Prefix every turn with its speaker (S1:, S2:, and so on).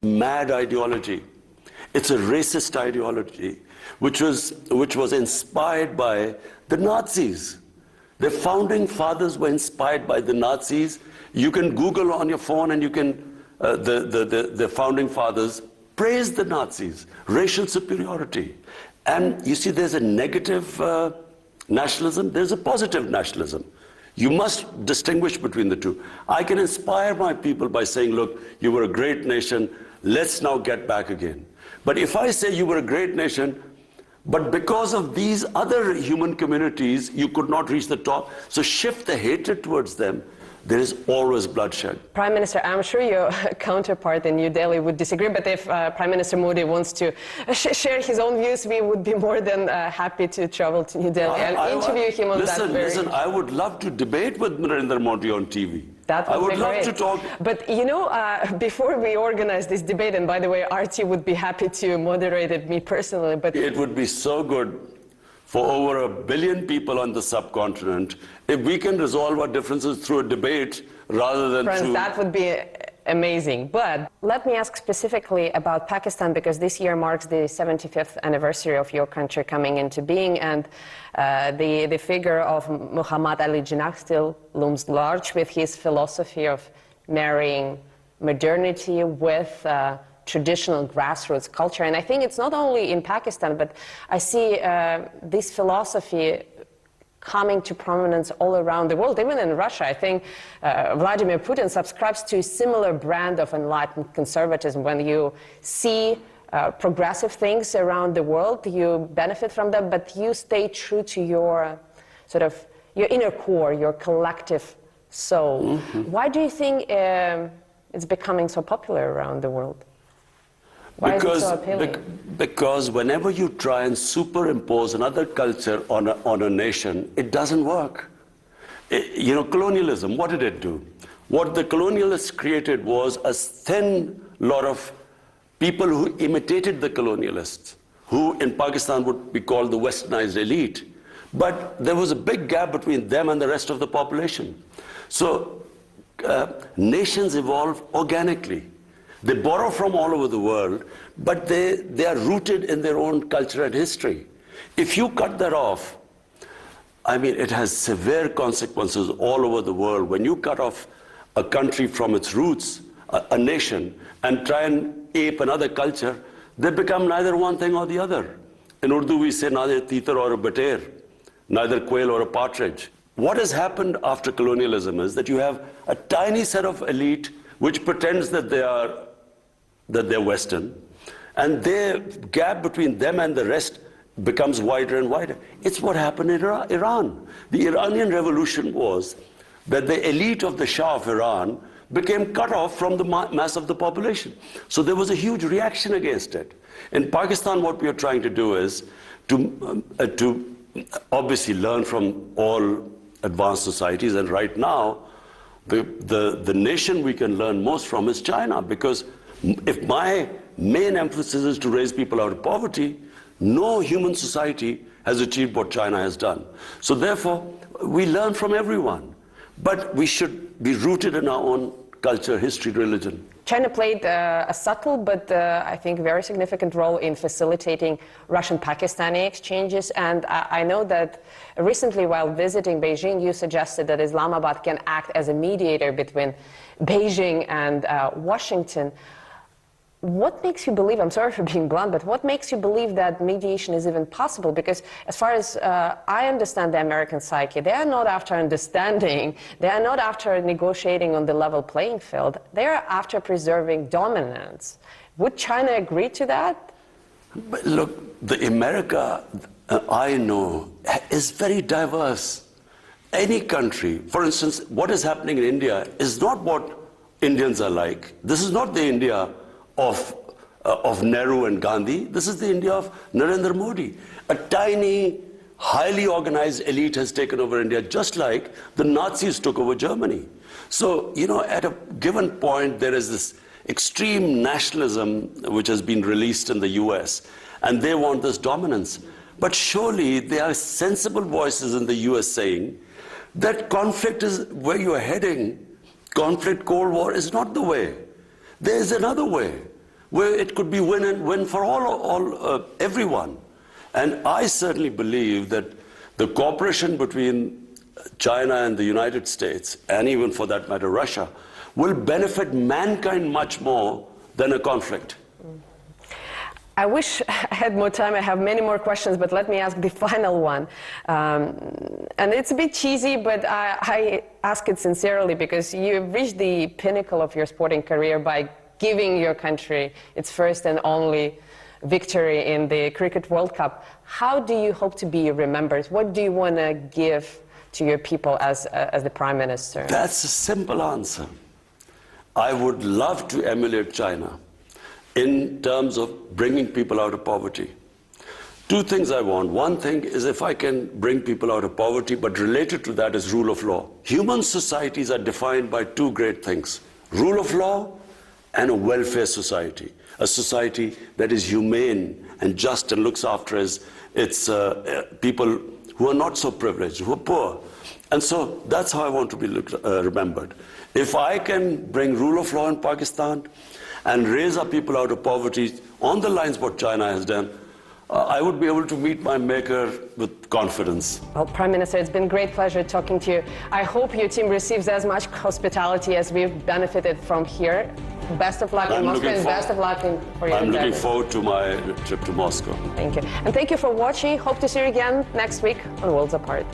S1: mad ideology. It's a racist ideology, which was inspired by the Nazis. The founding fathers were inspired by the Nazis. You can Google on your phone and you can, the founding fathers praised the Nazis, racial superiority. And you see, there's a negative nationalism, there's a positive nationalism. You must distinguish between the two. I can inspire my people by saying, look, you were a great nation, let's now get back again. But if I say you were a great nation, but because of these other human communities, you could not reach the top, so shift the hatred towards them, there is always bloodshed.
S2: Prime Minister, I'm sure your counterpart in New Delhi would disagree, but if Prime Minister Modi wants to share his own views, we would be more than happy to travel to New Delhi and interview him on that very...
S1: Listen, I would love to debate with Narendra Modi on TV.
S2: That would be great. I would love to talk. But you know, before we organize this debate, and by the way, RT would be happy to moderate it, me personally, but...
S1: It would be so good for over 1 billion people on the subcontinent if we can resolve our differences through a debate rather than through...
S2: That would be amazing. But let me ask specifically about Pakistan, because this year marks the 75th anniversary of your country coming into being, and the figure of Muhammad Ali Jinnah still looms large with his philosophy of marrying modernity with traditional grassroots culture. And I think it's not only in Pakistan, but I see this philosophy coming to prominence all around the world, even in Russia. I think Vladimir Putin subscribes to a similar brand of enlightened conservatism. When you see progressive things around the world, you benefit from them, but you stay true to your sort of your inner core, your collective soul. Mm-hmm. Why do you think it's becoming so popular around the world? Why is it so appealing?
S1: Because whenever you try and superimpose another culture on a nation, it doesn't work. You know, colonialism, what did it do? What the colonialists created was a thin lot of people who imitated the colonialists, who in Pakistan would be called the westernized elite. But there was a big gap between them and the rest of the population. So nations evolve organically. They borrow from all over the world, but they are rooted in their own culture and history. If you cut that off, I mean, it has severe consequences all over the world. When you cut off a country from its roots, a nation, and try and ape another culture, they become neither one thing or the other. In Urdu, we say neither teeter or a bater, neither quail or a partridge. What has happened after colonialism is that you have a tiny set of elite which pretends that they're Western, and the gap between them and the rest becomes wider and wider. It's what happened in Iran. The Iranian Revolution was that the elite of the Shah of Iran became cut off from the mass of the population. So there was a huge reaction against it. In Pakistan, what we are trying to do is to obviously learn from all advanced societies, and right now, the nation we can learn most from is China, because if my main emphasis is to raise people out of poverty, no human society has achieved what China has done. So therefore, we learn from everyone, but we should be rooted in our own culture, history, religion.
S2: China played a subtle but I think very significant role in facilitating Russian-Pakistani exchanges, and I know that recently while visiting Beijing you suggested that Islamabad can act as a mediator between Beijing and Washington. What makes you believe, I'm sorry for being blunt, but what makes you believe that mediation is even possible? Because as far as I understand the American psyche, they are not after understanding, they are not after negotiating on the level playing field, they are after preserving dominance. Would China agree to that?
S1: But look, the America I know is very diverse. Any country, for instance, what is happening in India is not what Indians are like. This is not the India of Nehru and Gandhi. This is the India of Narendra Modi. A tiny, highly organized elite has taken over India, just like the Nazis took over Germany. So, you know, at a given point, there is this extreme nationalism which has been released in the US, and they want this dominance. But surely there are sensible voices in the US saying that conflict is where you are heading. Conflict, Cold War is not the way. There is another way. where it could be win and win for everyone. And I certainly believe that the cooperation between China and the United States, and even for that matter Russia, will benefit mankind much more than a conflict.
S2: I wish I had more time. I have many more questions, but let me ask the final one. And it's a bit cheesy, but I ask it sincerely because you've reached the pinnacle of your sporting career by giving your country its first and only victory in the Cricket World Cup. How do you hope to be remembered? What do you want to give to your people as the Prime Minister?
S1: That's a simple answer. I would love to emulate China in terms of bringing people out of poverty. Two things I want. One thing is if I can bring people out of poverty, but related to that is rule of law. Human societies are defined by two great things: rule of law and a welfare society. A society that is humane and just and looks after its people who are not so privileged, who are poor. And so that's how I want to be remembered. If I can bring rule of law in Pakistan and raise our people out of poverty on the lines what China has done, I would be able to meet my maker with confidence.
S2: Well, Prime Minister, it's been a great pleasure talking to you. I hope your team receives as much hospitality as we've benefited from here. Best of luck in Moscow and best of luck for your
S1: I'm
S2: endeavors.
S1: looking forward to my trip to Moscow.
S2: Thank you. And thank you for watching. Hope to see you again next week on Worlds Apart.